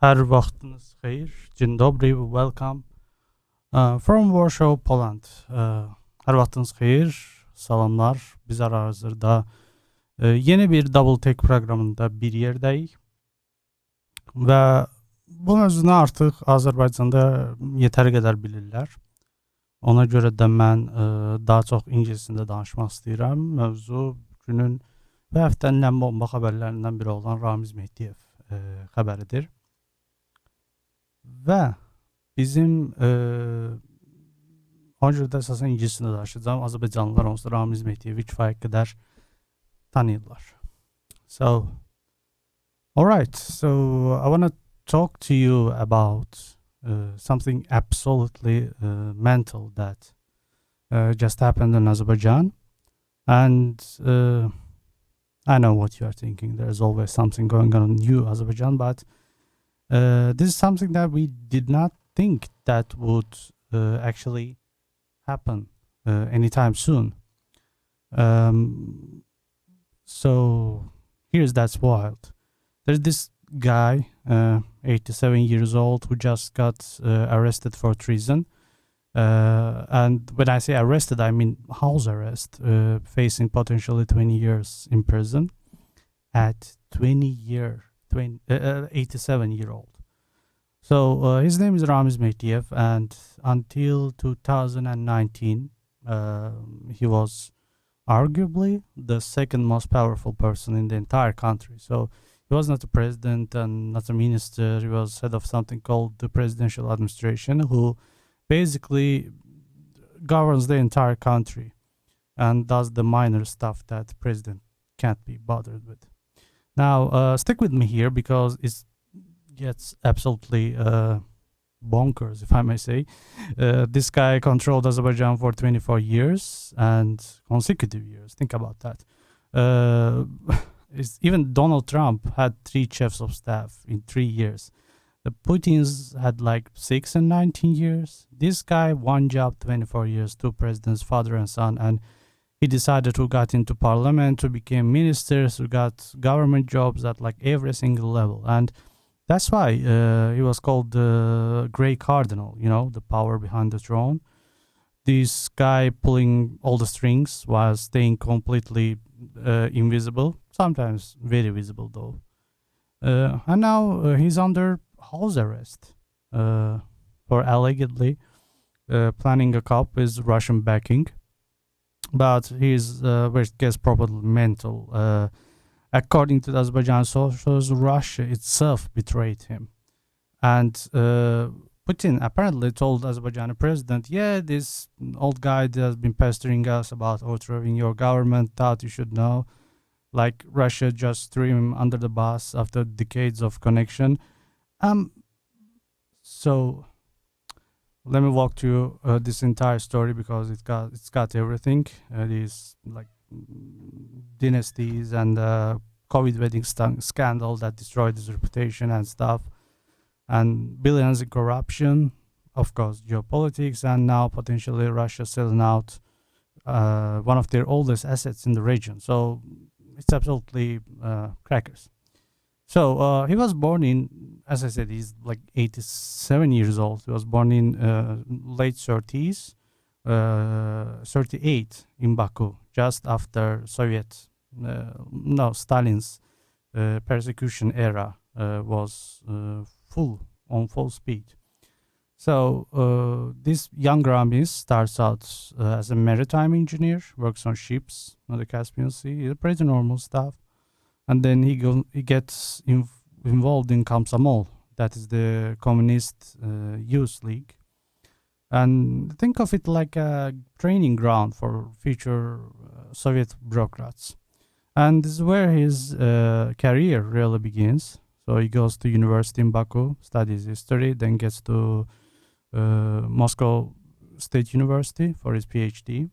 Her vaxtınız xeyir. Dzień dobry, welcome from Warsaw, Poland. Her vaxtınız xeyir. Salamlar. Biz hazırda yeni bir Double Take programında bir yerdəyik. Və bu mövzunu artıq Azərbaycanda yetəri qədər bilirlər. Ona görə də mən daha çox ingiliscəsində danışmaq istəyirəm. Mövzu günün və həftənin ən bomba xəbərlərindən biri olan Ramiz Mehdiyev xəbəridir. Və bizim ona görə də əsasən ingiliscəsində danışacağım. Azərbaycanlılar onsuz da Ramiz Mehdiyevi kifayət qədər tanıyırlar. So, alright, so I want to talk to you about something absolutely mental that just happened in Azerbaijan. And I know what you are thinking. There's always something going on in you, Azerbaijan, but this is something that we did not think that would actually happen anytime soon. So here's that's wild. There's this guy, 87 years old, who just got arrested for treason. And when I say arrested, I mean house arrest, facing potentially 20 years in prison at 87-year-old. So his name is Ramiz Mehdiyev, and until 2019, he was arguably the second most powerful person in the entire country. So he was not a president and not a minister. He was head of something called the presidential administration, who basically governs the entire country and does the minor stuff that the president can't be bothered with. Now, stick with me here because it gets absolutely bonkers, if I may say. This guy controlled Azerbaijan for 24 years and consecutive years. Think about that. Even Donald Trump had 3 chiefs of staff in 3 years. The Putins had like 6 and 19 years. This guy, one job, 24 years, 2 presidents, father and son, and he decided who got into parliament, who became ministers, who got government jobs at like every single level. And that's why he was called the Grey Cardinal, you know, the power behind the throne. This guy pulling all the strings while staying completely invisible, sometimes very visible though. And now he's under house arrest for allegedly planning a coup with Russian backing. But he's, I guess, probably mental. According to the Azerbaijan sources, Russia itself betrayed him. And Putin apparently told Azerbaijani president, yeah, this old guy that has been pestering us about overthrowing your government, thought you should know. Like Russia just threw him under the bus after decades of connection. So let me walk through this entire story because it's got everything. These like dynasties and COVID wedding scandal that destroyed his reputation and stuff, and billions in corruption, of course, geopolitics, and now potentially Russia selling out one of their oldest assets in the region. So it's absolutely crackers. So he was born in, as I said, he's like 87 years old. He was born in late 30s, 38 in Baku, just after Stalin's persecution era was full speed. So this young Ramiz starts out as a maritime engineer, works on ships on the Caspian Sea, pretty normal stuff. And then he gets involved in Komsomol, that is the Communist Youth League. And think of it like a training ground for future Soviet bureaucrats. And this is where his career really begins. So he goes to university in Baku, studies history, then gets to Moscow State University for his PhD.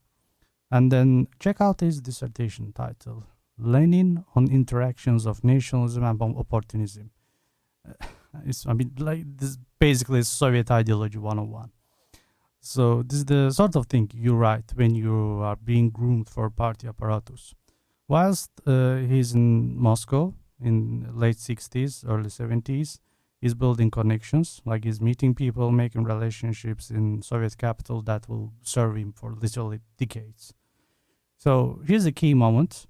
And then check out his dissertation title, Lenin on Interactions of Nationalism and Opportunism. This basically is Soviet ideology 101. So this is the sort of thing you write when you are being groomed for party apparatus. Whilst he's in Moscow in late 60s, early 70s, He's building connections, like he's meeting people, making relationships in Soviet capital that will serve him for literally decades. So here's a key moment.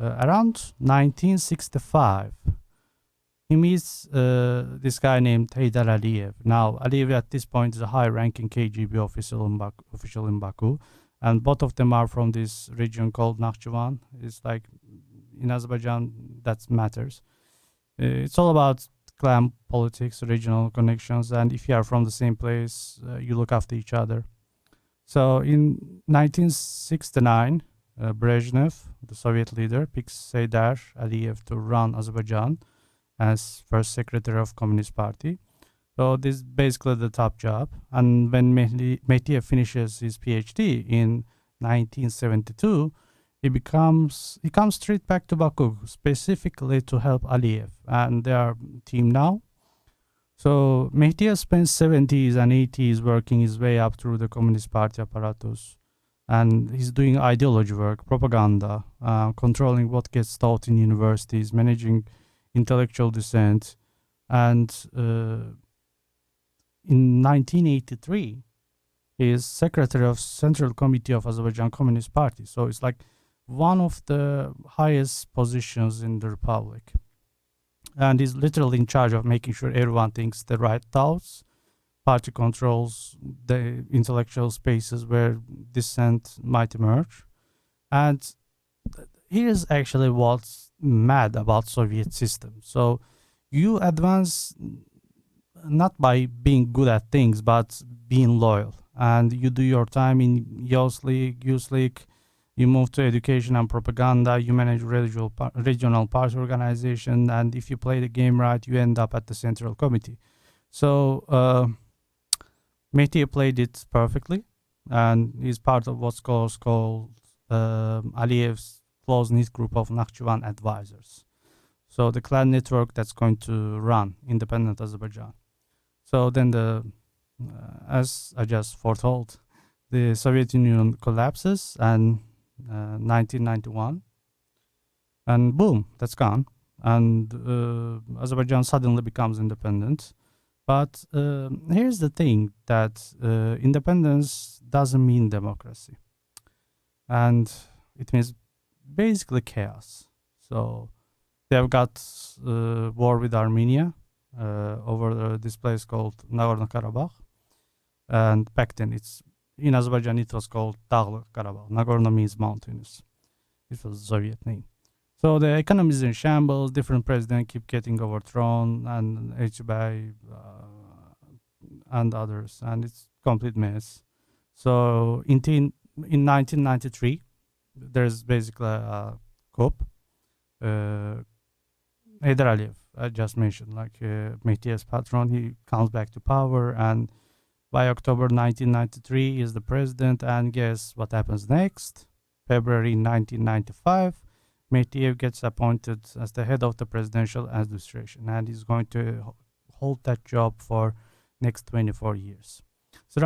Around 1965, he meets this guy named Heydar Aliyev. Now, Aliyev at this point is a high-ranking KGB official in Baku, and both of them are from this region called Nakhchivan. It's like in Azerbaijan, that matters. It's all about clan politics, regional connections, and if you are from the same place, you look after each other. So in 1969, Brezhnev, the Soviet leader, picks Heydar Aliyev to run Azerbaijan as first secretary of Communist Party. So this is basically the top job. And when Mehdiyev finishes his PhD in 1972, he comes straight back to Baku, specifically to help Aliyev, and they are team now. So Mehdiyev spent 70s and 80s working his way up through the Communist Party apparatus, and he's doing ideology work, propaganda, controlling what gets taught in universities, managing intellectual dissent, and in 1983, he is secretary of Central Committee of Azerbaijan Communist Party. So it's like one of the highest positions in the republic, and he's literally in charge of making sure everyone thinks the right thoughts. Party controls the intellectual spaces where dissent might emerge. And here's actually what's mad about Soviet system. So you advance not by being good at things, but being loyal. And you do your time in youth league, you move to education and propaganda, you manage regional party organization, and if you play the game right, you end up at the Central Committee. So Mehdi played it perfectly, and is part of what's called Aliyev's close-knit group of Nakhchivan advisors. So the clan network that's going to run independent Azerbaijan. So then as I just foretold, the Soviet Union collapses and 1991, and boom, that's gone, and Azerbaijan suddenly becomes independent. But here's the thing, that independence doesn't mean democracy, and it means basically chaos. So they've got war with Armenia over this place called Nagorno-Karabakh, and back then in Azerbaijan it was called Dağlı-Karabakh. Nagorno means mountainous. It was a Soviet name. So the economy is in shambles, different presidents keep getting overthrown, and HBI and others, and it's complete mess. So in 1993, there's basically a coup. Heydar Aliyev, I just mentioned, like Mehdiyev's patron, he comes back to power, and by October 1993, he is the president, and guess what happens next? February 1995, Mehdiyev gets appointed as the head of the presidential administration, and he's going to hold that job for next 24 years. So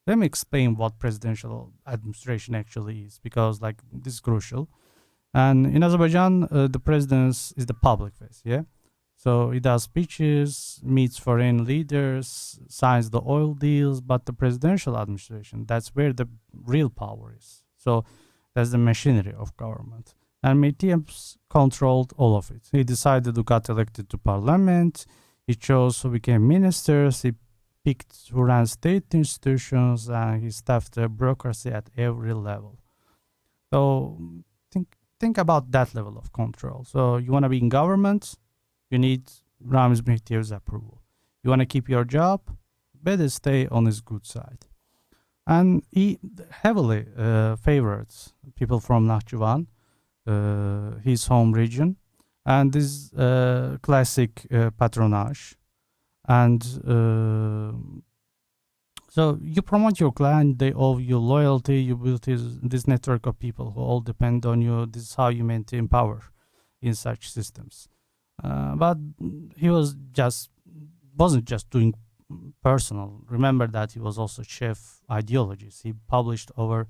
let me explain what presidential administration actually is, because like this is crucial. And in Azerbaijan, the president is the public face, yeah? So he does speeches, meets foreign leaders, signs the oil deals, but the presidential administration, that's where the real power is. So that's the machinery of government. And Mehdiyev controlled all of it. He decided who got elected to parliament, he chose who became ministers, he picked who ran state institutions, and he staffed the bureaucracy at every level. So think about that level of control. So you want to be in government, you need Ramiz Mehdiyev's approval. You want to keep your job, better stay on his good side. And he heavily favored people from Nakhchivan, his home region, and this classic patronage. And so you promote your clan, they owe you loyalty, you build this network of people who all depend on you. This is how you maintain power in such systems. But he wasn't just doing personal. Remember that he was also chief ideologist. He published over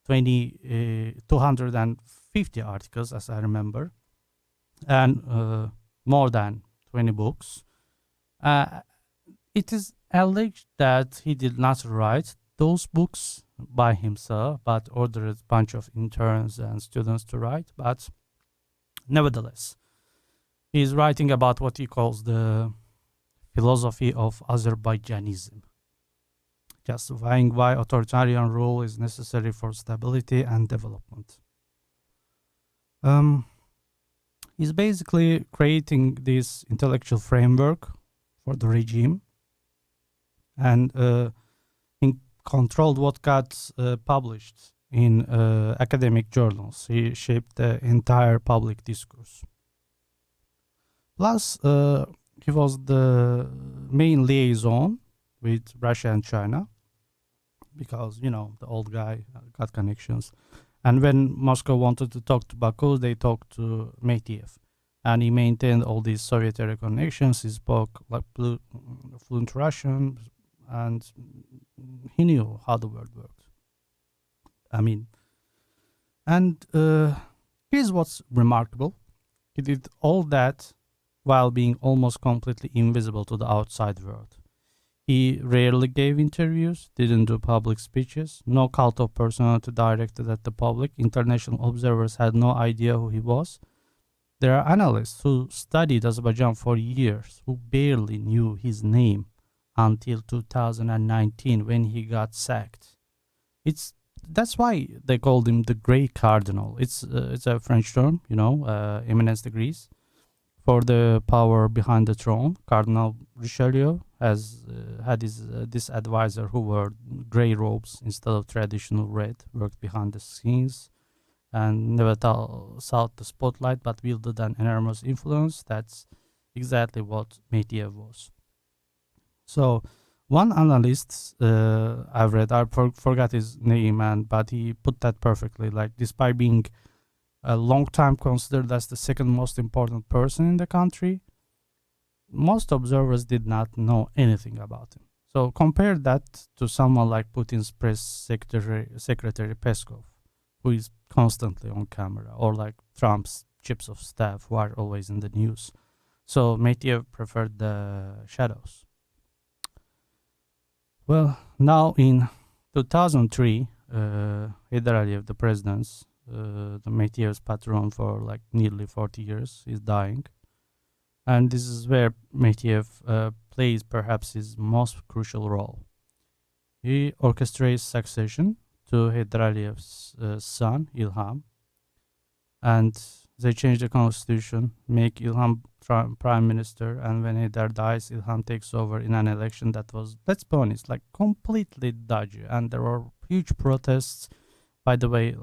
250 articles, as I remember, and more than 20 books. Uh, it is alleged that he did not write those books by himself, but ordered a bunch of interns and students to write. But nevertheless, he is writing about what he calls the philosophy of Azerbaijanism, justifying why authoritarian rule is necessary for stability and development. He's basically creating this intellectual framework for the regime, and he controlled what got published in academic journals. He shaped the entire public discourse. Plus, he was the main liaison with Russia and China, because, you know, the old guy got connections. And when Moscow wanted to talk to Baku, they talked to Medvedev. And he maintained all these Soviet-era connections. He spoke like fluent Russian, and he knew how the world worked. I mean, and here's what's remarkable. He did all that while being almost completely invisible to the outside world. He rarely gave interviews, didn't do public speeches, no cult of personality directed at the public. International observers had no idea who he was. There are analysts who studied Azerbaijan for years who barely knew his name until 2019 when he got sacked. That's why they called him the Grey Cardinal. It's a French term, you know, eminence degrees, for the power behind the throne. Cardinal Richelieu has had this advisor who wore grey robes instead of traditional red, worked behind the scenes, and never sought the spotlight, but wielded an enormous influence. That's exactly what Medvedev was. So, one analyst I've read, I forgot his name, but he put that perfectly. Like, despite being a long time considered as the second most important person in the country, most observers did not know anything about him. So compare that to someone like Putin's press secretary Peskov, who is constantly on camera, or like Trump's chiefs of staff, who are always in the news. So Medvedev preferred the shadows. Well, now in 2003, Heydar Aliyev, the president, the Medvedev's patron for like nearly 40 years, is dying. And this is where Medvedev plays perhaps his most crucial role. He orchestrates succession to Heydar Aliyev's son, Ilham. And they change the constitution, make Ilham prime minister, and when Heydar dies, Ilham takes over in an election that was, let's be honest, like completely dodgy. And there were huge protests. By the way,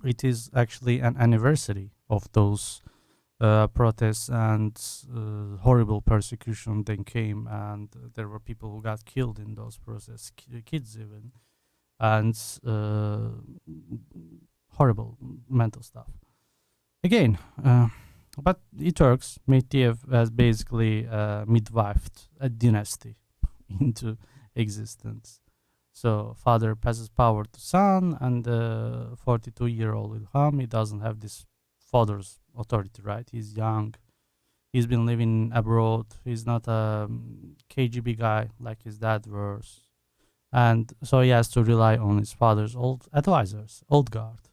it is actually an anniversary of those protests, and horrible persecution then came, and there were people who got killed in those protests, kids even, and horrible mental stuff. Again, but it works. Medvedev has basically midwifed a dynasty into existence. So father passes power to son, and 42-year-old Ilham, he doesn't have this father's authority, right? He's young. He's been living abroad. He's not a KGB guy like his dad was. And so he has to rely on his father's old advisors, old guard.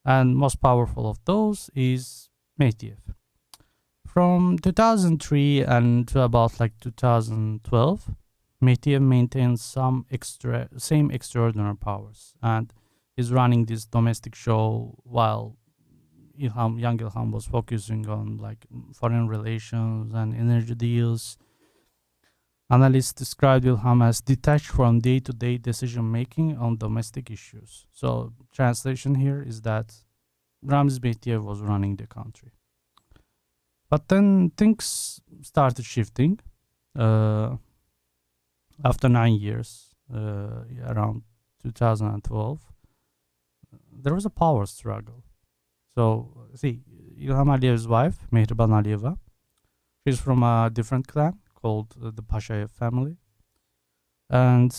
And most powerful of those is Medvedev. From 2003 and to about like 2012, Medvedev maintains same extraordinary powers, and is running this domestic show while young Ilham was focusing on like foreign relations and energy deals. Analysts described Ilham as detached from day-to-day decision-making on domestic issues. So translation here is that Ramiz Medvedev was running the country. But then things started shifting. After 9 years, around 2012, there was a power struggle. So, see, Ilham Aliyev's wife, Mehriban Aliyeva, she's from a different clan called the Pashayev family. And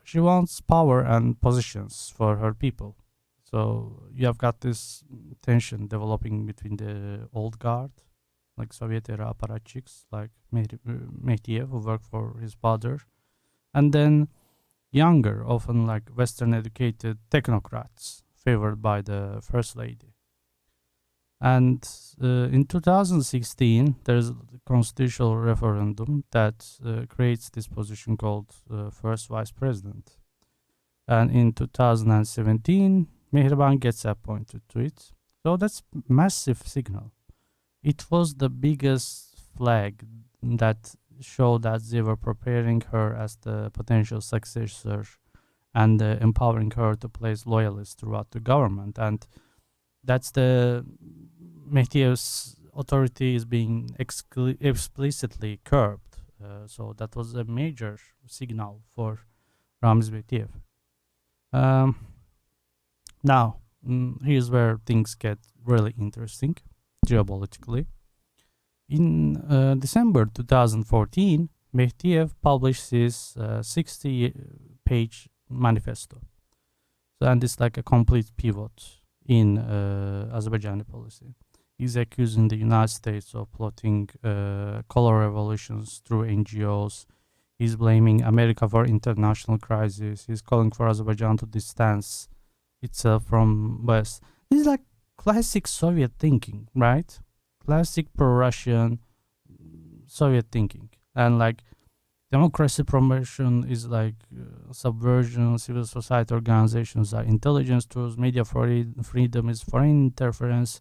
she wants power and positions for her people. So you have got this tension developing between the old guard like Soviet era apparatchiks like Mehdiyev, who worked for his father, and then younger, often like Western educated technocrats favored by the First Lady. And in 2016, there's a constitutional referendum that creates this position called First Vice President. And in 2017, Mehriban gets appointed to it. So that's massive signal. It was the biggest flag that showed that they were preparing her as the potential successor and empowering her to place loyalists throughout the government. And that's the Mehdiyev's authority is being explicitly curbed. So that was a major signal for Ramiz Mehdiyev. Now, here's where things get really interesting geopolitically. In December 2014, Mehdiyev published his 60-page manifesto. So, and it's like a complete pivot in Azerbaijani policy. He's accusing the United States of plotting color revolutions through NGOs. He's blaming America for international crisis. He's calling for Azerbaijan to distance itself from West. This is like classic Soviet thinking, right? Classic pro-Russian Soviet thinking. And like democracy promotion is like subversion, civil society organizations are intelligence tools, media freedom is foreign interference.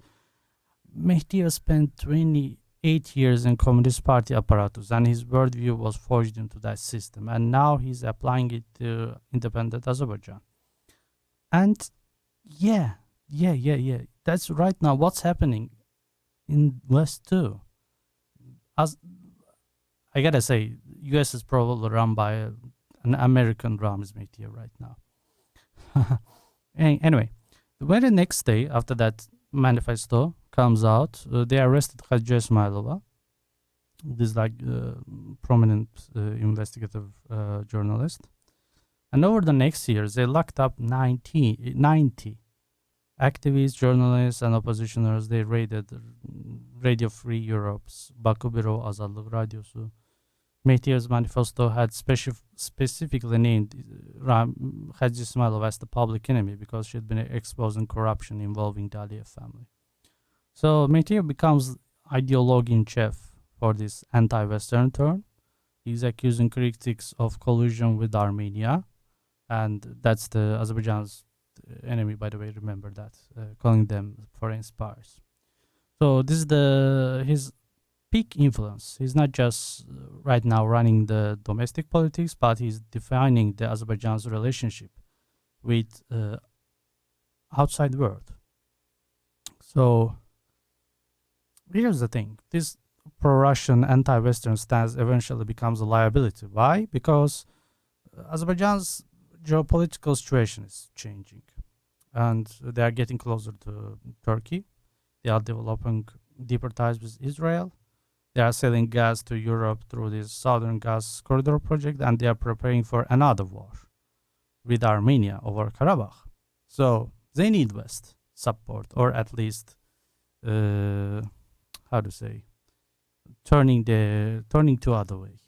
Mehdiyev spent 28 years in Communist Party apparatus, and his worldview was forged into that system. And now he's applying it to independent Azerbaijan. And yeah. That's right now what's happening in West too. As I gotta say, US is probably run by an American Ramiz Mehdiyev right now. Anyway, the very next day after that manifesto comes out, they arrested Khadija Ismailova, this like prominent investigative journalist. And over the next years, they locked up 90 activists, journalists, and oppositioners. They raided Radio Free Europe's Baku Biro Azadlık Radyosu. Mehdiyev's manifesto had specifically named Khadija Ismailova as the public enemy because she had been exposing corruption involving the Aliyev family. So Mehdiyev becomes ideologue in chief for this anti-Western turn. He's accusing critics of collusion with Armenia, and that's the Azerbaijan's enemy, by the way, remember that, calling them foreign spies. So this is his peak influence. He's not just right now running the domestic politics, but he's defining the Azerbaijan's relationship with outside world. So here's the thing. This pro-Russian, anti-Western stance eventually becomes a liability. Why? Because Azerbaijan's geopolitical situation is changing, and they are getting closer to Turkey. They are developing deeper ties with Israel. They are selling gas to Europe through this Southern Gas Corridor project, and they are preparing for another war with Armenia over Karabakh. So they need West support, or at least, turning to other way.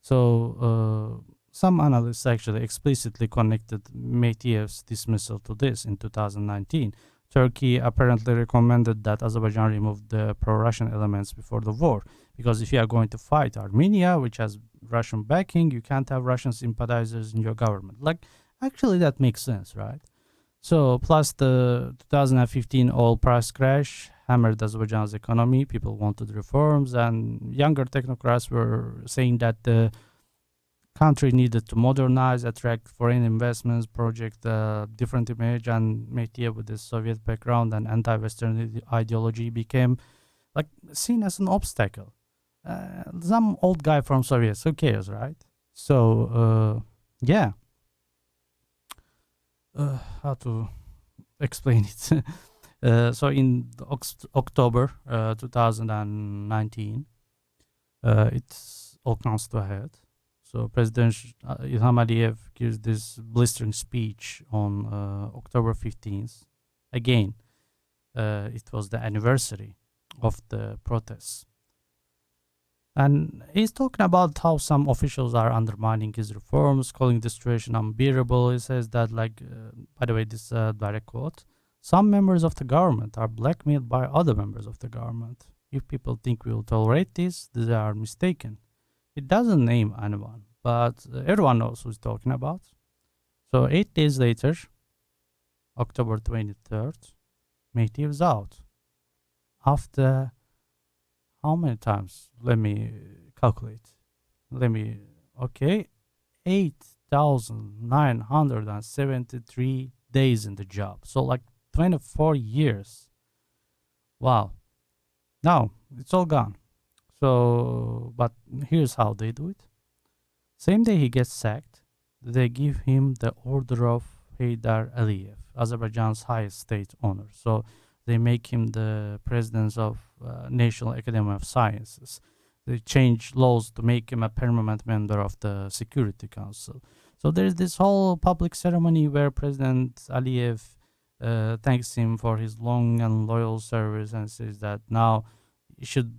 So some analysts actually explicitly connected Mehdiyev's dismissal to this in 2019. Turkey apparently recommended that Azerbaijan remove the pro-Russian elements before the war, because if you are going to fight Armenia, which has Russian backing, you can't have Russian sympathizers in your government. Like, actually that makes sense, right? So, plus the 2015 oil price crash hammered Azerbaijan's economy. People wanted reforms, and younger technocrats were saying that the country needed to modernize, attract foreign investments, project a different image, and Mehdiyev, with his Soviet background and anti-Western ideology, became like seen as an obstacle. Some old guy from Soviets, who cares, right? So, how to explain it? So in October 2019, it's all comes to a head. So President Ilham Aliyev gives this blistering speech on October 15th. Again, it was the anniversary of the protests. And he's talking about how some officials are undermining his reforms, calling the situation unbearable. He says that, by the way, this is a direct quote, some members of the government are blackmailed by other members of the government. If people think we will tolerate this, they are mistaken. It doesn't name anyone, but everyone knows who he's talking about. So 8 days later, October 23rd, Mehdi was out. After how many times? Let me calculate. 8,973 days in the job. So 24 years. Wow. Now, it's all gone. So, but here's how they do it. Same day he gets sacked, they give him the Order of Heydar Aliyev, Azerbaijan's highest state honor. So they make him the president of National Academy of Sciences. They change laws to make him a permanent member of the Security Council. So there's this whole public ceremony where President Aliyev thanks him for his long and loyal service and says that now he should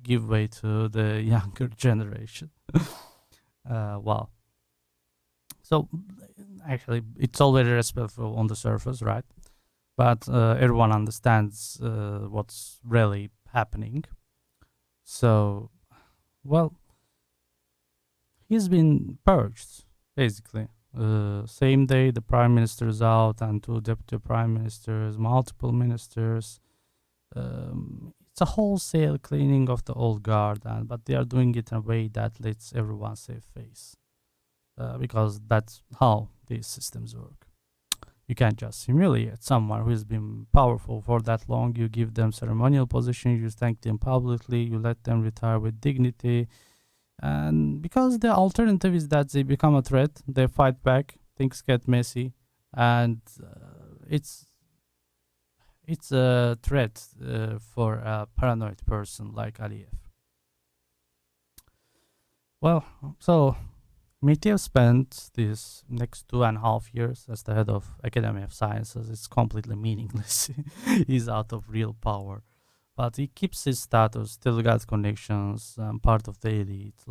give way to the younger generation. Wow. So actually, it's all very respectful on the surface, right? But everyone understands what's really happening. So, well, he's been purged, basically. Same day, the prime minister is out, and 2 deputy prime ministers, multiple ministers. It's a wholesale cleaning of the old guard, but they are doing it in a way that lets everyone save face. Because that's how these systems work. You can't just humiliate someone who has been powerful for that long. You give them ceremonial position, you thank them publicly, you let them retire with dignity. And because the alternative is that they become a threat, they fight back, things get messy, and it's a threat for a paranoid person like Aliyev. Well, so Mehdi spent these next 2.5 years as the head of Academy of Sciences. It's completely meaningless. He's out of real power. But he keeps his status, still got connections, part of the elite.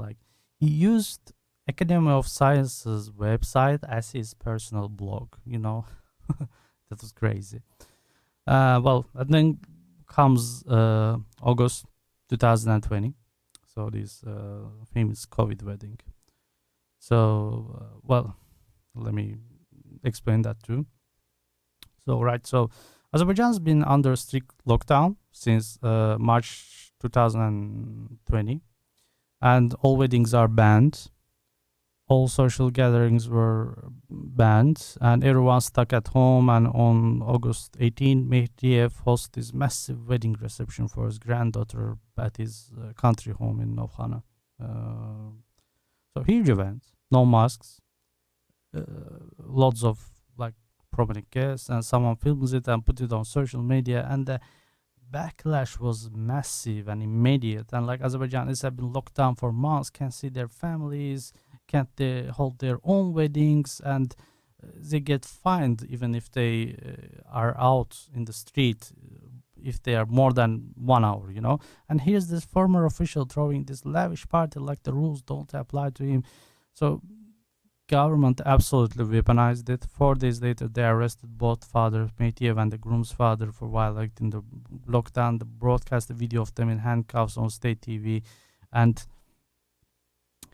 He used Academy of Sciences website as his personal blog, That was crazy. And then comes August 2020. So this famous COVID wedding. So, let me explain that too. So Azerbaijan's been under strict lockdown since March 2020, and all weddings are banned. All social gatherings were banned, and everyone's stuck at home. And on August 18, Mehdi hosts this massive wedding reception for his granddaughter at his country home in Novhana. So huge event, no masks, lots of prominent guests, and someone films it and put it on social media, and the backlash was massive and immediate. And Azerbaijanis have been locked down for months, can't see their families, can't they hold their own weddings, and they get fined even if they are out in the street if they are more than 1 hour, And here's this former official throwing this lavish party like the rules don't apply to him. So government absolutely weaponized it. 4 days later, they arrested both fathers, Mehdi and the groom's father, for violating the lockdown. They broadcast a video of them in handcuffs on state TV, and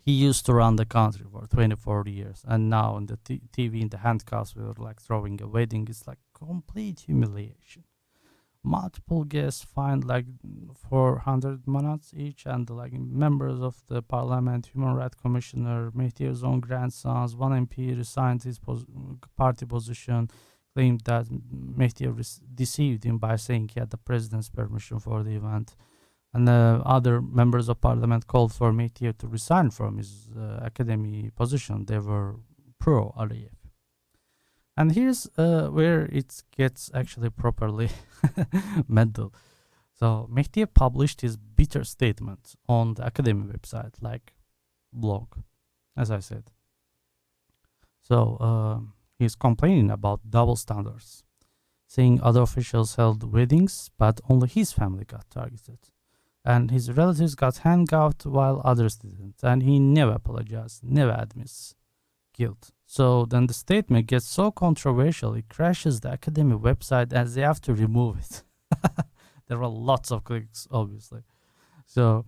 he used to run the country for 24 years, and now on the TV in the handcuffs, we were throwing a wedding. It's complete humiliation. Multiple guests fined 400 manats each, and members of the parliament, human rights commissioner, Mehdi's own grandsons, one MP resigned his party position, claimed that Mehdi deceived him by saying he had the president's permission for the event. And other members of parliament called for Mehdi to resign from his academy position. They were pro-Aliyev. And here's where it gets actually properly mental. So Mehdi published his bitter statement on the academy website, blog, as I said. So he's complaining about double standards, saying other officials held weddings, but only his family got targeted. And his relatives got handcuffed while others didn't. And he never apologized, never admits guilt. So then the statement gets so controversial, it crashes the academy website as they have to remove it. There were lots of clicks, obviously. So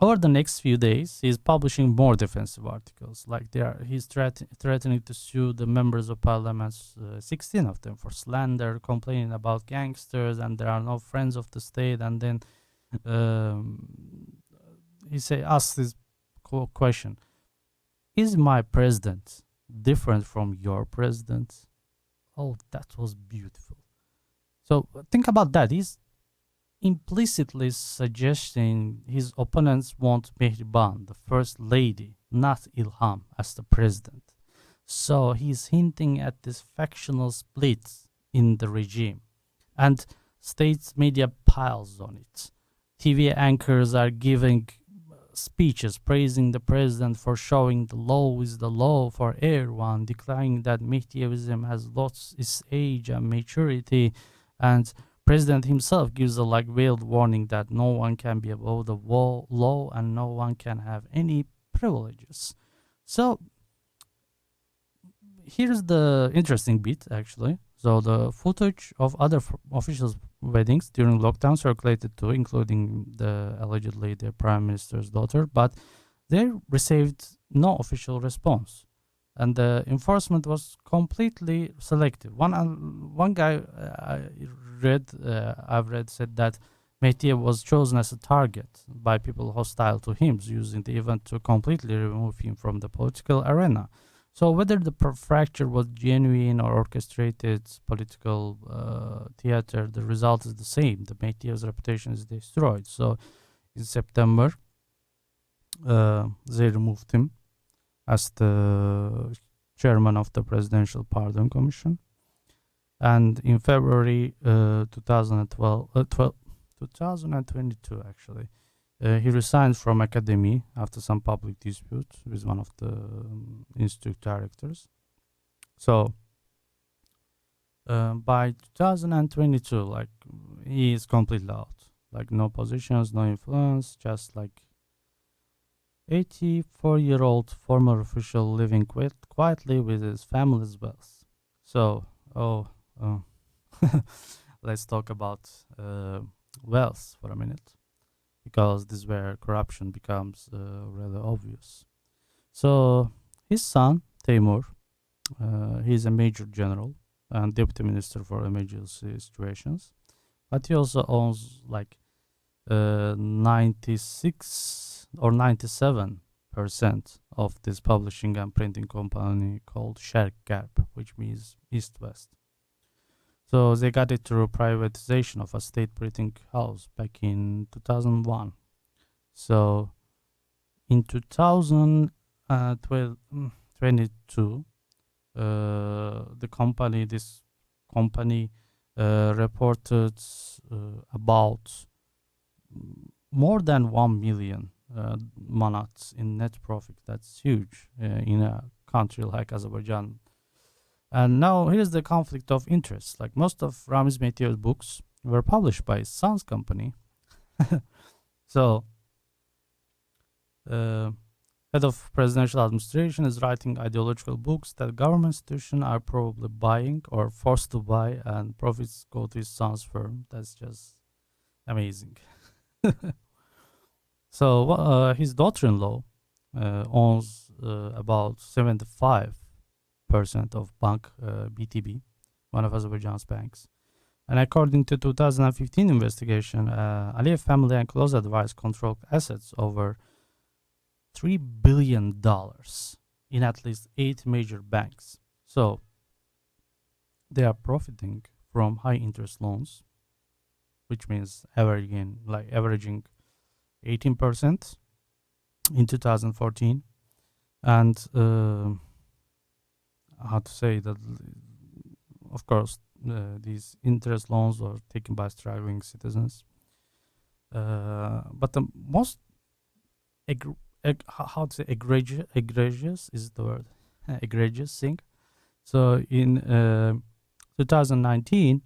over the next few days, he's publishing more defensive articles. Like he's threatening to sue the members of parliament, 16 of them, for slander, complaining about gangsters, and there are no friends of the state. And then he asks this question: is my president different from your president? Oh, that was beautiful. So think about that. He's implicitly suggesting his opponents want Mehriban, the first lady, not Ilham, as the president. So he's hinting at this factional split in the regime. And state media piles on it. TV anchors are giving speeches praising the president for showing the law is the law for everyone, declaring that Mehdiism has lost its age and maturity, and president himself gives a veiled warning that no one can be above the law and no one can have any privileges. So here's the interesting bit, actually. So the footage of other officials' weddings during lockdown circulated too, including allegedly the prime minister's daughter, but they received no official response. And the enforcement was completely selective. One guy I've read said that Mehdi was chosen as a target by people hostile to him, using the event to completely remove him from the political arena. So whether the fracture was genuine or orchestrated political theater, the result is the same. The Mehdi's reputation is destroyed. So in September, they removed him as the chairman of the Presidential Pardon Commission. And in February 2022, actually, he resigned from academy after some public dispute with one of the institute directors. So by 2022, he is completely out. No positions, no influence, just 84-year-old former official living quietly with his family's wealth. So, let's talk about wealth for a minute, because this is where corruption becomes really obvious. So his son, Timur, he's a major general and deputy minister for emergency situations, but he also owns 96 or 97% of this publishing and printing company called Shark Garb, which means East-West. So they got it through privatization of a state printing house back in 2001. So in 2022, this company reported about more than 1 million manats in net profit. That's huge in a country like Azerbaijan. And now here's the conflict of interest. Most of Ramiz Mehdi's books were published by his son's company. So head of presidential administration is writing ideological books that government institutions are probably buying or forced to buy, and profits go to his son's firm. That's just amazing. So his daughter-in-law owns about 75% of Bank BTB, one of Azerbaijan's banks. And according to 2015 investigation, Aliyev family and close advisors control assets over $3 billion in at least 8 major banks. So they are profiting from high interest loans, which means averaging 18% in 2014. And how to say that, of course, these interest loans are taken by struggling citizens. But the most egregious is the word, egregious thing. So in 2019,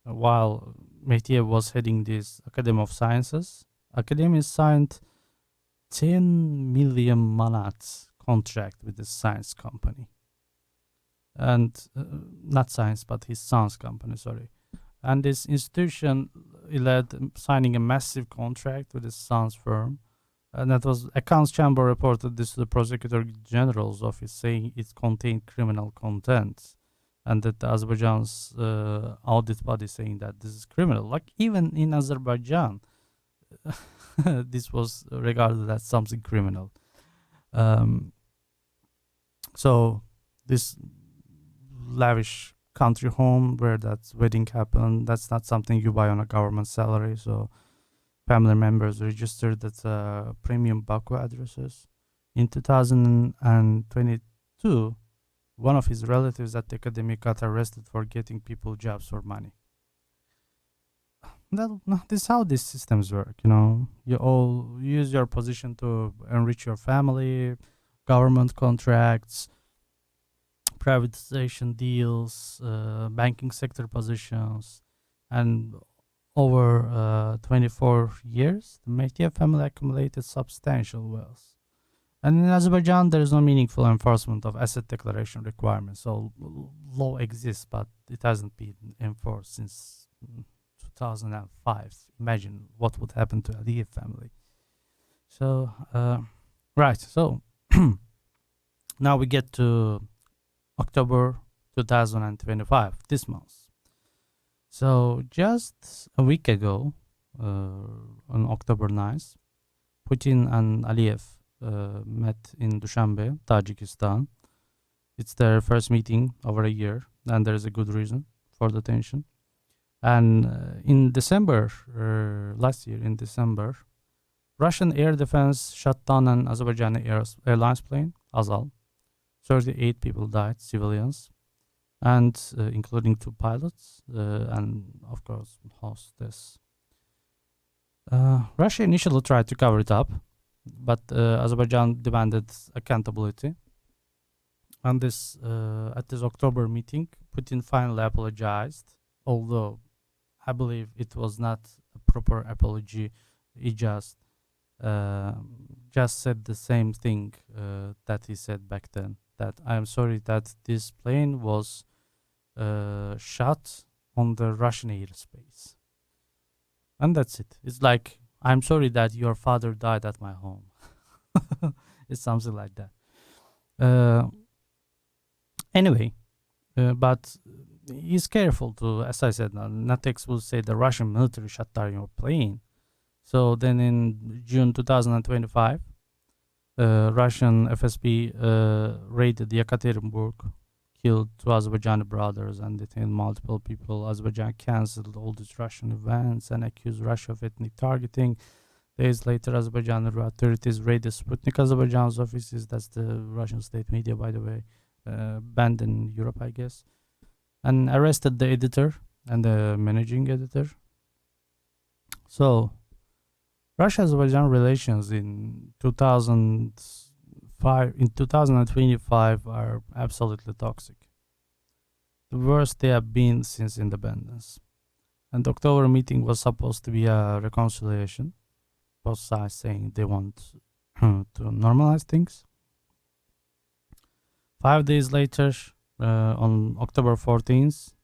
while Mehdi was heading this Academy of Sciences, Academy signed 10 million manat contract with the science company. And not science, but his son's company, sorry. And this institution led signing a massive contract with his son's firm. And that was Accounts Chamber reported this to the Prosecutor General's office, saying it contained criminal content, and that Azerbaijan's audit body saying that this is criminal. Like even in Azerbaijan, this was regarded as something criminal. So this lavish country home where that wedding happened, that's not something you buy on a government salary. So family members registered at premium Baku addresses. In 2022, one of his relatives at the academy got arrested for getting people jobs for money. This is how these systems work, You all use your position to enrich your family, government contracts, privatization deals, banking sector positions, and over 24 years, the Mehdi family accumulated substantial wealth. And in Azerbaijan, there is no meaningful enforcement of asset declaration requirements. So law exists, but it hasn't been enforced since 2005. Imagine what would happen to Aliyev family. So, right. So now we get to October 2025, this month. So just a week ago, on October 9th, Putin and Aliyev met in Dushanbe, Tajikistan. It's their first meeting over a year, and there's a good reason for the tension. And in December, last year in December, Russian air defense shot down an Azerbaijani airlines plane, Azal. 38 people died, civilians, and including 2 pilots and, of course, hostess. Russia initially tried to cover it up, but Azerbaijan demanded accountability. And this at this October meeting, Putin finally apologized, although I believe it was not a proper apology. He just said the same thing that he said back then, that I am sorry that this plane was shot on the Russian airspace. And that's it. It's like, I'm sorry that your father died at my home. It's something like that. Anyway, but he's careful to, as I said, Natex will say the Russian military shot down your plane. So then in June 2025, Russian FSB raided Yekaterinburg, killed 2 Azerbaijani brothers and detained multiple people. Azerbaijan cancelled all these Russian events and accused Russia of ethnic targeting. Days later, Azerbaijani authorities raided Sputnik Azerbaijan's offices, that's the Russian state media, by the way, banned in Europe, I guess, and arrested the editor and the managing editor. So, Russia-Azerbaijan relations in 2025 are absolutely toxic. The worst they have been since independence. And the October meeting was supposed to be a reconciliation. Both sides saying they want to normalize things. 5 days later, on October 14th,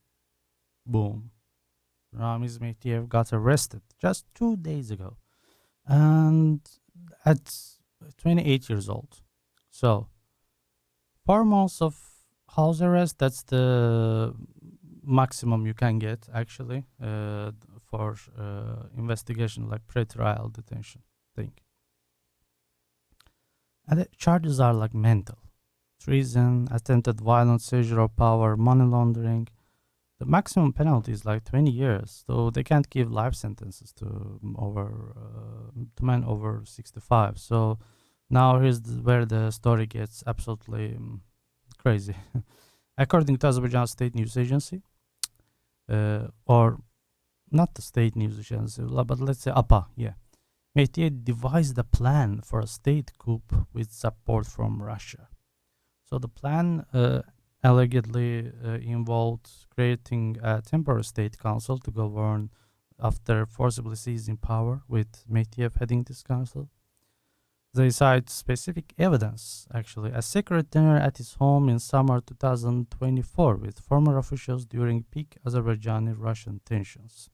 boom, Ramiz Mehdiyev got arrested just 2 days ago. And at 28 years old. So, 4 months of house arrest, that's the maximum you can get, actually, for investigation, like pre-trial detention thing. And the charges are like mental. Treason, attempted violent seizure of power, money laundering. The maximum penalty is like 20 years, so they can't give life sentences to men over 65. So now here's where the story gets absolutely crazy. According to Azerbaijan State News Agency, or not the State News Agency, but let's say APA, yeah, Mehdiyev devised a plan for a state coup with support from Russia. So the plan allegedly involved creating a temporary state council to govern after forcibly seizing power, with Medvedev heading this council. They cite specific evidence, actually, a secret dinner at his home in summer 2024 with former officials during peak Azerbaijani-Russian tensions.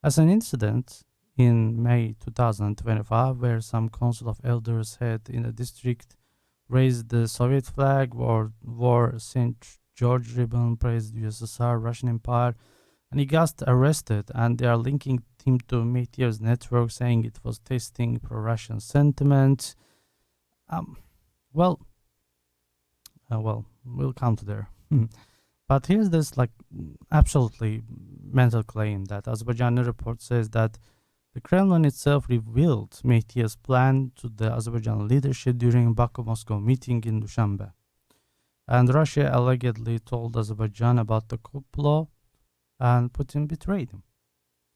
As an incident in May 2025, where some council of elders had in a district raised the Soviet flag, wore St. George ribbon, praised USSR, Russian Empire, and he got arrested, and they are linking him to Medvedev's network, saying it was testing pro-Russian sentiment. Well, we'll come to there. But here's this absolutely mental claim that Azerbaijani report says that the Kremlin itself revealed Medvedev's plan to the Azerbaijan leadership during Baku-Moscow meeting in Dushanbe. And Russia allegedly told Azerbaijan about the coup plot, and Putin betrayed him.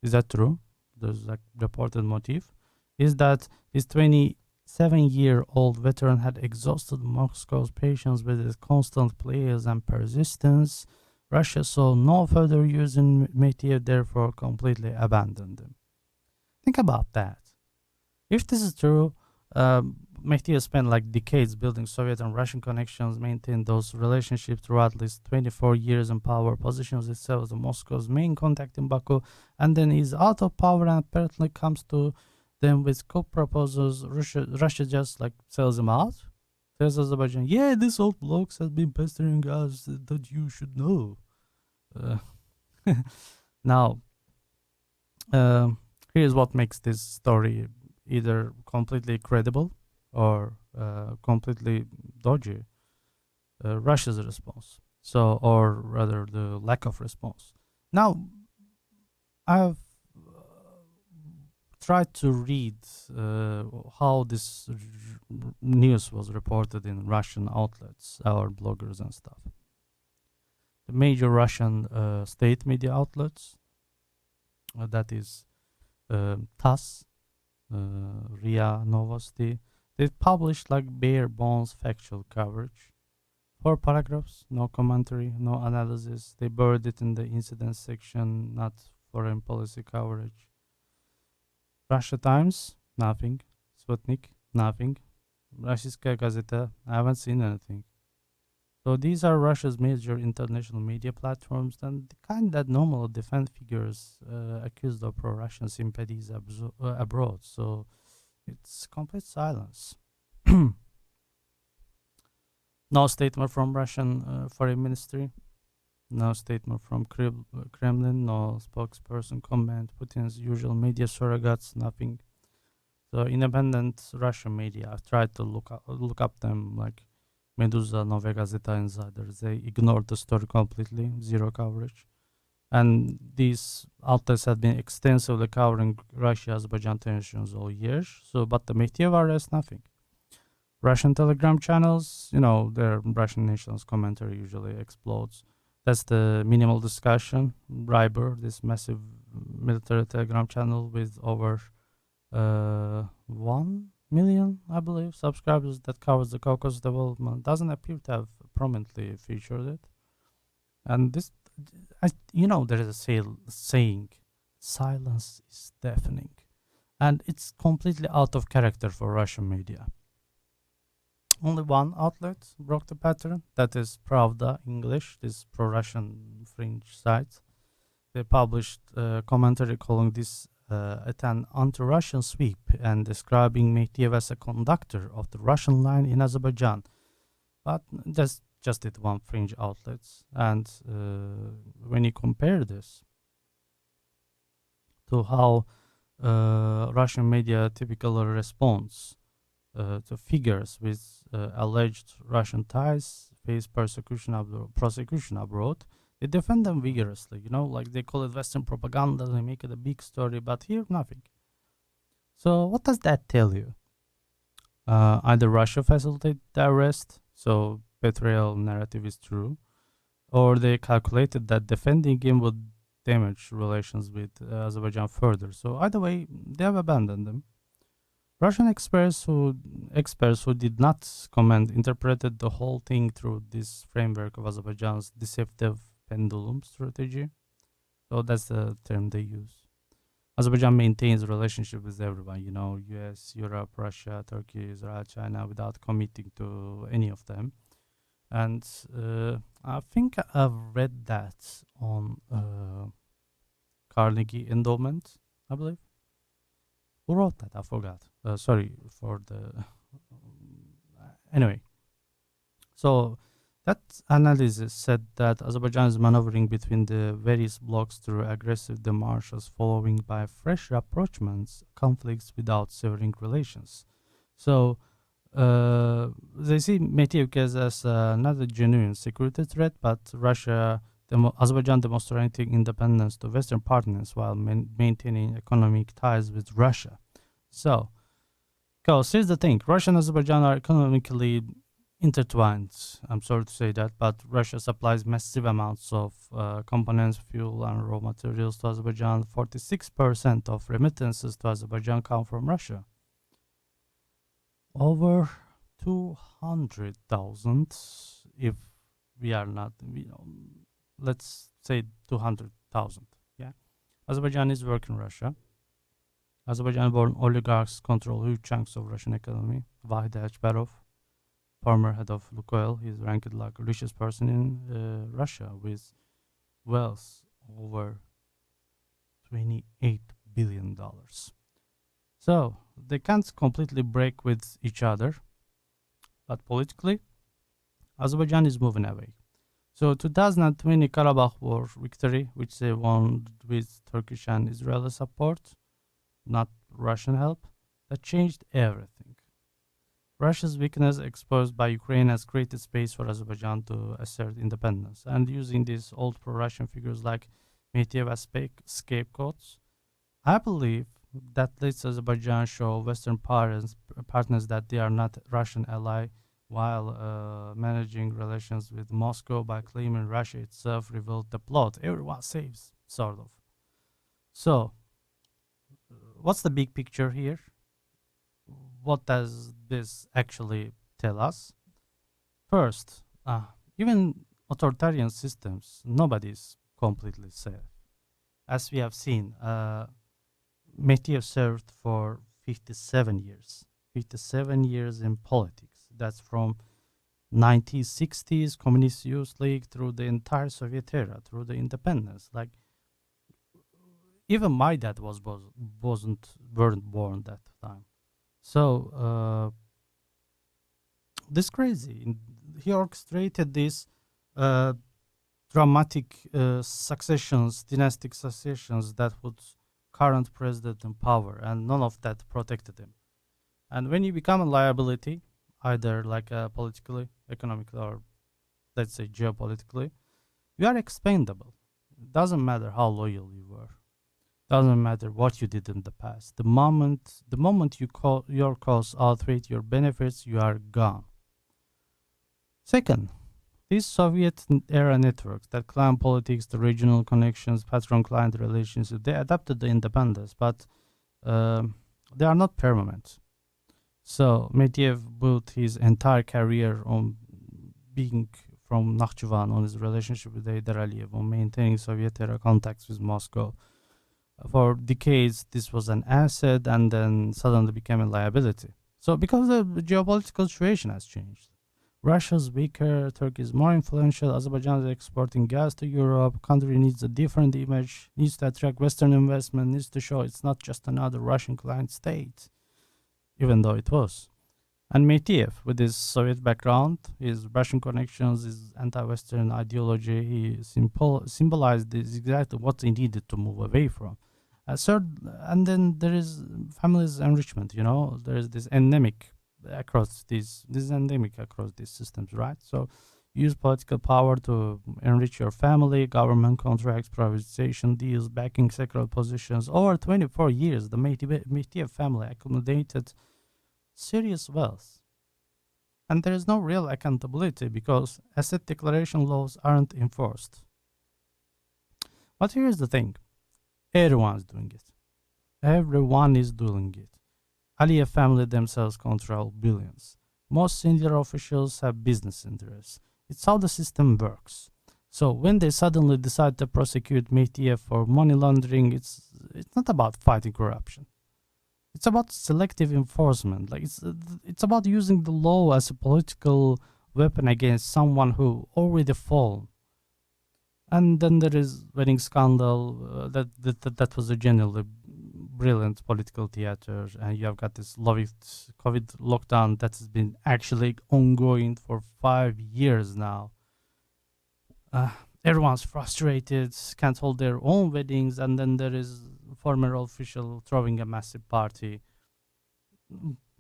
Is that true? There's reported motive. Is that this 27-year-old veteran had exhausted Moscow's patience with his constant players and persistence. Russia saw no further use in Medvedev, therefore completely abandoned him. Think about that. If this is true, Medvedev spent decades building Soviet and Russian connections, maintained those relationships throughout at least 24 years in power, positions itself as Moscow's main contact in Baku, and then is out of power and apparently comes to them with coup proposals. Russia just sells him out, tells Azerbaijan, yeah, this old bloke has been pestering us that you should know. Now, here's what makes this story either completely credible or completely dodgy. Russia's response. Or rather the lack of response. Now, I've tried to read how this news was reported in Russian outlets, our bloggers and stuff. The major Russian state media outlets, that is TASS, RIA Novosti, they published bare bones factual coverage. 4 paragraphs, no commentary, no analysis. They buried it in the incident section, not foreign policy coverage. Russia Times, nothing. Sputnik, nothing. Rossiyskaya Gazeta, I haven't seen anything. So these are Russia's major international media platforms, and the kind that normally defend figures accused of pro-Russian sympathies abroad. So it's complete silence. No statement from Russian Foreign Ministry, no statement from Kremlin, no spokesperson comment, Putin's usual media surrogates, nothing. So independent Russian media, I've tried to look up them, Meduza, Nova Gazeta, Insider. They ignored the story completely, zero coverage. And these outlets have been extensively covering Russia-Azerbaijan tensions all years. But the Medvedev arrest, nothing. Russian Telegram channels, their Russian nationalist commentary usually explodes. That's the minimal discussion. Riber, this massive military Telegram channel with over 1 million, I believe, subscribers that covers the Caucasus development, doesn't appear to have prominently featured it. And this, there is a saying, silence is deafening. And it's completely out of character for Russian media. Only one outlet broke the pattern, that is Pravda English, this pro-Russian fringe site. They published a commentary calling this an anti-Russian sweep and describing Medvedev as a conductor of the Russian line in Azerbaijan. But that's just it, one fringe outlet. And when you compare this to how Russian media typically responds to figures with alleged Russian ties, face prosecution abroad, they defend them vigorously, they call it Western propaganda, they make it a big story, but here, nothing. So what does that tell you? Either Russia facilitated the arrest, so betrayal narrative is true, or they calculated that defending him would damage relations with Azerbaijan further. So either way, they have abandoned them. Russian experts who did not comment interpreted the whole thing through this framework of Azerbaijan's deceptive pendulum strategy. So that's the term they use. Azerbaijan maintains a relationship with everyone, US, Europe, Russia, Turkey, Israel, China, without committing to any of them. And I think I've read that on Carnegie Endowment, I believe. Who wrote that? I forgot. Sorry for the... Anyway. So that analysis said that Azerbaijan is maneuvering between the various blocs through aggressive démarches, following by fresh rapprochements, conflicts without severing relations. So they see Medvedev as not a genuine security threat, but Azerbaijan demonstrating independence to Western partners while maintaining economic ties with Russia. So, because here's the thing, Russia and Azerbaijan are economically intertwined. I'm sorry to say that, but Russia supplies massive amounts of components, fuel, and raw materials to Azerbaijan. 46% of remittances to Azerbaijan come from Russia. Over 200,000, if we are not, let's say 200,000. Yeah, Azerbaijanis work in Russia. Azerbaijan-born oligarchs control huge chunks of Russian economy. Vahid Echbarov, former head of Lukoil, he is ranked like the richest person in Russia with wealth over $28 billion. So they can't completely break with each other, but politically, Azerbaijan is moving away. So 2020 Karabakh War victory, which they won with Turkish and Israeli support, not Russian help, that changed everything. Russia's weakness exposed by Ukraine has created space for Azerbaijan to assert independence, and using these old pro-Russian figures like Medvedev as scapegoats, I believe that lets Azerbaijan show Western partners that they are not Russian ally, while managing relations with Moscow by claiming Russia itself revealed the plot. Everyone saves, sort of. So, what's the big picture here? What does this actually tell us? First, even authoritarian systems, nobody's completely safe. As we have seen, Medvedev served for 57 years. 57 years in politics. That's from 1960s Communist Youth League through the entire Soviet era, through the independence. Like, even my dad weren't born that time. So this crazy. He orchestrated these dramatic dynastic successions that put current president in power, and none of that protected him. And when you become a liability, either like politically, economically, or let's say geopolitically, you are expendable. It doesn't matter how loyal you were. Doesn't matter what you did in the past. The moment your cause outweighed your benefits, you are gone. Second, these Soviet-era networks that clan politics, the regional connections, patron-client relationships, they adapted the independence, but they are not permanent. So Medvedev built his entire career on being from Nakhchivan, on his relationship with Heydar Aliyev, on maintaining Soviet-era contacts with Moscow. For decades, this was an asset, and then suddenly became a liability. So because the geopolitical situation has changed, Russia's weaker, Turkey is more influential, Azerbaijan is exporting gas to Europe, country needs a different image, needs to attract Western investment, needs to show it's not just another Russian client state, even though it was. And Medvedev, with his Soviet background, his Russian connections, his anti-Western ideology, he symbolized this exactly what he needed to move away from. And then there is family's enrichment, there is this endemic across these systems, right? So use political power to enrich your family, government contracts, privatization deals, backing secular positions. Over 24 years, the Medvedev family accumulated serious wealth. And there is no real accountability because asset declaration laws aren't enforced. But here's the thing. Everyone is doing it. Aliyev family themselves control billions. Most senior officials have business interests. It's how the system works. So when they suddenly decide to prosecute Mehdiyev for money laundering, it's not about fighting corruption. It's about selective enforcement. Like it's about using the law as a political weapon against someone who already fallen. And then there is wedding scandal. That was a genuinely brilliant political theater, and you have got this COVID lockdown that has been actually ongoing for 5 years now. Everyone's frustrated, can't hold their own weddings, and then there is a former official throwing a massive party.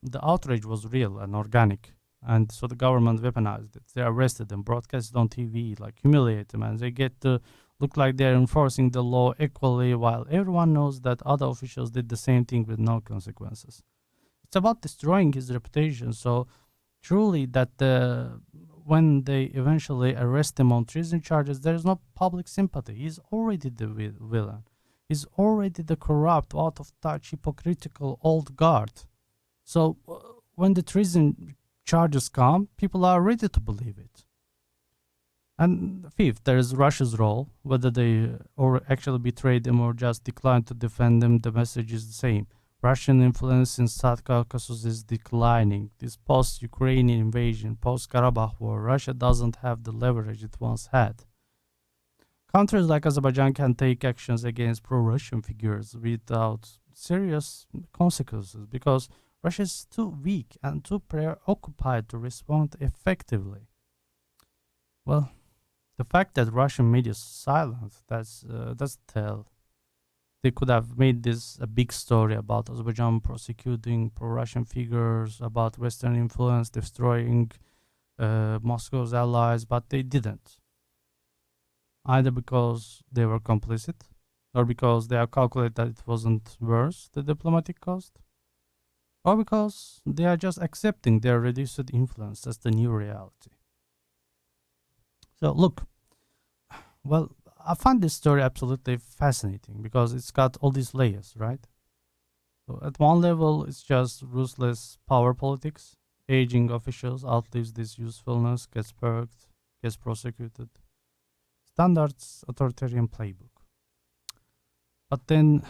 The outrage was real and organic, and so the government weaponized it. They arrested them, broadcast it on TV, like humiliate them, and they get to look like they're enforcing the law equally, while everyone knows that other officials did the same thing with no consequences. It's about destroying his reputation, so truly that when they eventually arrest him on treason charges, there is no public sympathy. He's already the villain. He's already the corrupt, out of touch, hypocritical old guard. So when the treason charges come, people are ready to believe it. And fifth, there is Russia's role. Whether they or actually betrayed him or just declined to defend him, the message is the same. Russian influence in South Caucasus is declining. This post-Ukrainian invasion, post-Karabakh war, Russia doesn't have the leverage it once had. Countries like Azerbaijan can take actions against pro-Russian figures without serious consequences because Russia is too weak and too preoccupied to respond effectively. Well, the fact that Russian media is silent, that's tell. They could have made this a big story about Azerbaijan prosecuting pro-Russian figures, about Western influence destroying Moscow's allies, but they didn't. Either because they were complicit, or because they have calculated that it wasn't worth the diplomatic cost, or because they are just accepting their reduced influence as the new reality. So look, well, I find this story absolutely fascinating because it's got all these layers, right? So at one level, it's just ruthless power politics. Aging officials outlives this usefulness, gets perked, gets prosecuted. Standards authoritarian playbook. But then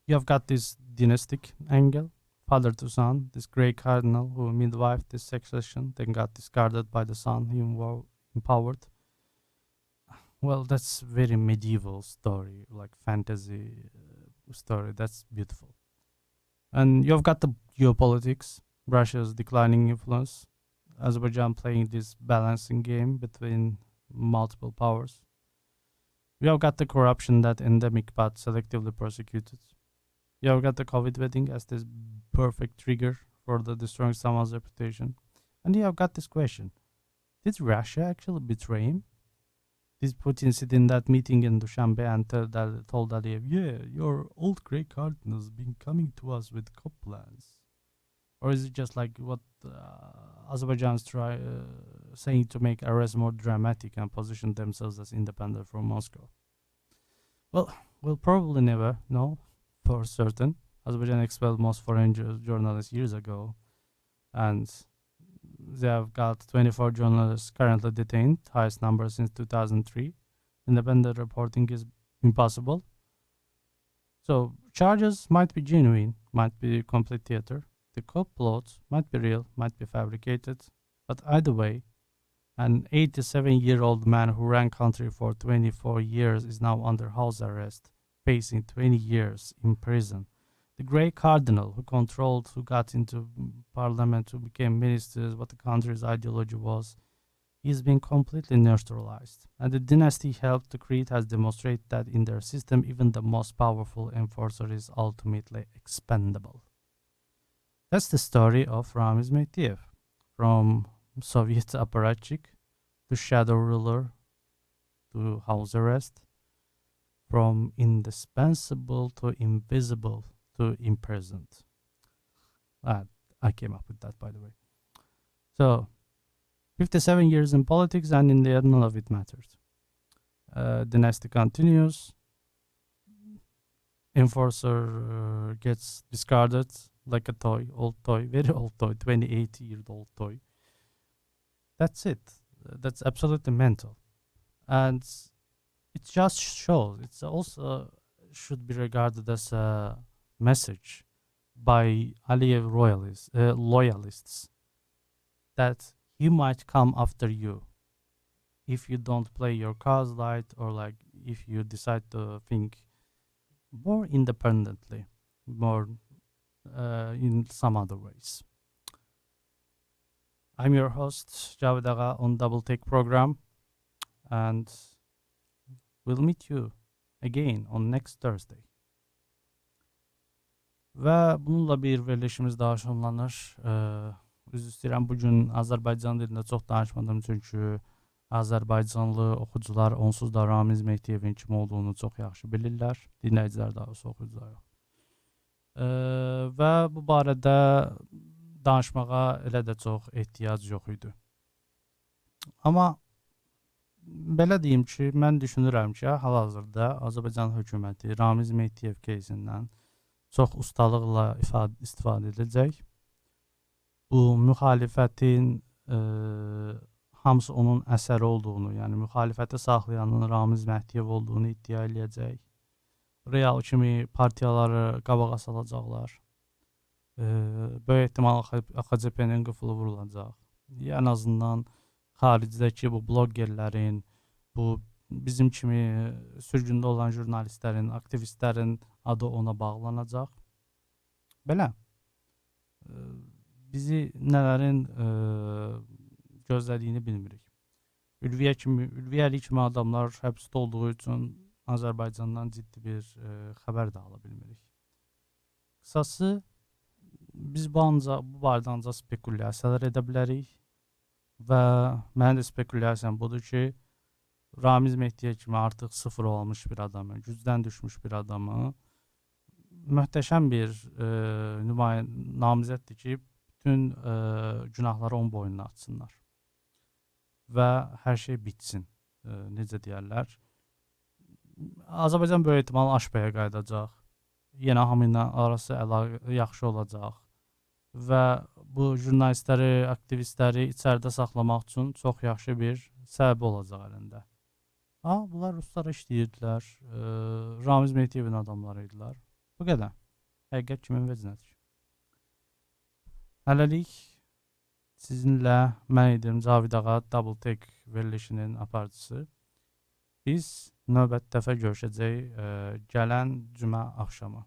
you have got this dynastic angle, father to son, this grey cardinal who midwifed this succession, then got discarded by the son he empowered. Well, that's very medieval story, like fantasy story. That's beautiful. And you've got the geopolitics, Russia's declining influence, Azerbaijan playing this balancing game between multiple powers. You have got the corruption that endemic but selectively prosecuted. You have got the COVID wedding as this perfect trigger for the destroying someone's reputation. And you have got this question. Did Russia actually betray him? Did Putin sit in that meeting in Dushanbe and told Aliyev, yeah, your old grey cardinal's been coming to us with COP plans? Or is it just like what Azerbaijan's saying to make arrests more dramatic and position themselves as independent from Moscow? Well, we'll probably never know for certain. Azerbaijan expelled most foreign journalists years ago, and they have got 24 journalists currently detained, highest number since 2003. Independent reporting is impossible. So charges might be genuine, might be complete theater. The co-plots might be real, might be fabricated. But either way, an 87-year-old man who ran country for 24 years is now under house arrest, facing 20 years in prison. The Grey Cardinal, who controlled, who got into parliament, who became ministers, what the country's ideology was, he's been completely neutralized. And the dynasty helped to create has demonstrated that in their system, even the most powerful enforcer is ultimately expendable. That's the story of Ramiz Mehdiyev, from Soviet apparatchik to shadow ruler to house arrest, from indispensable to invisible to imprisoned. I came up with that, by the way. So, 57 years in politics, and in the end, none of it matters. Dynasty continues. Enforcer gets discarded, like a toy, old toy, very old toy, 28-year-old toy. That's it. That's absolutely mental. And it just shows, it's also should be regarded as a message by Aliyev loyalists that he might come after you if you don't play your cards right, or like if you decide to think more independently, more in some other ways. I'm your host, Javed on Double Take program, and we'll meet you again on next Thursday. Və bununla bir verilişimiz daha sonlanır. Üzr istəyirəm, bugün Azərbaycan dilində çox danışmadım, çünki Azərbaycanlı oxucular onsuz da Ramiz Mehtiyevin kim olduğunu çox yaxşı bilirlər. Dinləyicilər daha doğrusu, oxucular yox. Və bu barədə danışmağa elə də çox ehtiyac yox idi. Amma belə deyim ki, mən düşünürəm ki, hal-hazırda Azərbaycan hökuməti Ramiz Mehtiyev кейsindən çox ustalıqla istifadə edəcək. Bu müxalifətin hamısı onun əsəri olduğunu, yəni müxalifəti saxlayanın Ramiz Mehtiyev olduğunu iddia eləyəcək. Real kimi partiyaları qabağa salacaqlar. Böyük ehtimal AKCP-nin qıfılı vurulacaq. Ən azından xaricdəki bu blogerlərin, bu bizim kimi sürgündə olan jurnalistlərin, aktivistlərin adı ona bağlanacaq. Belə. Bizi nələrin gözlədiyini bilmirik. Ülviyyəli kimi adamlar həbsdə olduğu üçün Azərbaycandan ciddi bir xəbər də ala bilmirik. Qısası, biz bu barədə ancaq spekulyasiyalar edə bilərik və mənim də spekulyasiyam budur ki, Ramiz Mehtiyev kimi artıq sıfır olmuş bir adamı, gücdən düşmüş bir adamı möhtəşəm bir namizəddir ki, bütün günahları onun boynuna atsınlar və hər şey bitsin, necə deyərlər. Azərbaycan böyük ehtimal Aşbəyə qayıdacaq, yenə hamı ilə arası yaxşı olacaq və bu jurnalistləri, aktivistləri içəridə saxlamaq üçün çox yaxşı bir səbəb olacaq əlində. Bunlar ruslara işləyirdilər, Ramiz Mehtiyevin adamları idilər. Bu qədər. Həqiqət kimin vecinədir. Hələlik sizinlə mən idim Cavid Ağa, Double Take verilişinin aparıcısı. Biz növbət dəfə görüşəcək gələn cümə axşamı.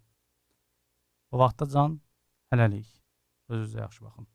O vaxtacan hələlik. Özünüzə yaxşı baxın.